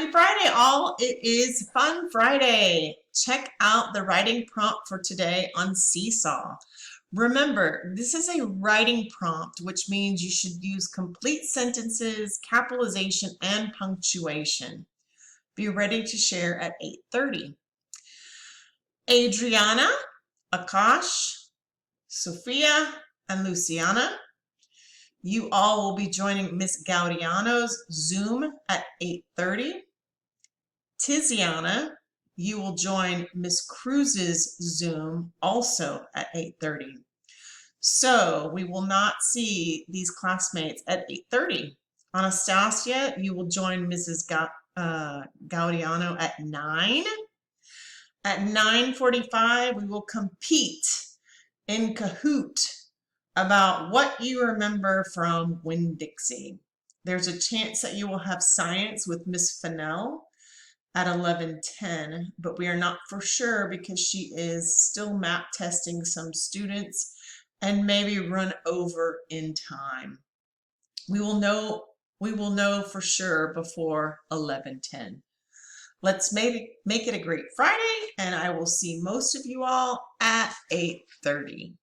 Happy Friday, all. It is Fun Friday. Check out the writing prompt for today on Seesaw. Remember, this is a writing prompt, which means you should use complete sentences, capitalization, and punctuation. Be ready to share at 8:30. Adriana, Akash, Sophia, and Luciana, you all will be joining Miss Gaudiano's Zoom at 8:30. Tiziana, you will join Miss Cruz's Zoom also at 8:30. So we will not see these classmates at 8:30. Anastasia, you will join Mrs. Gaudiano at 9. At 9:45, we will compete in Kahoot about what you remember from Winn-Dixie. There's a chance that you will have science with Miss Fennell at 11:10, but we are not for sure because she is still map testing some students and maybe run over in time. We will know for sure before 11:10. Let's make it a great Friday, and I will see most of you all at 8:30.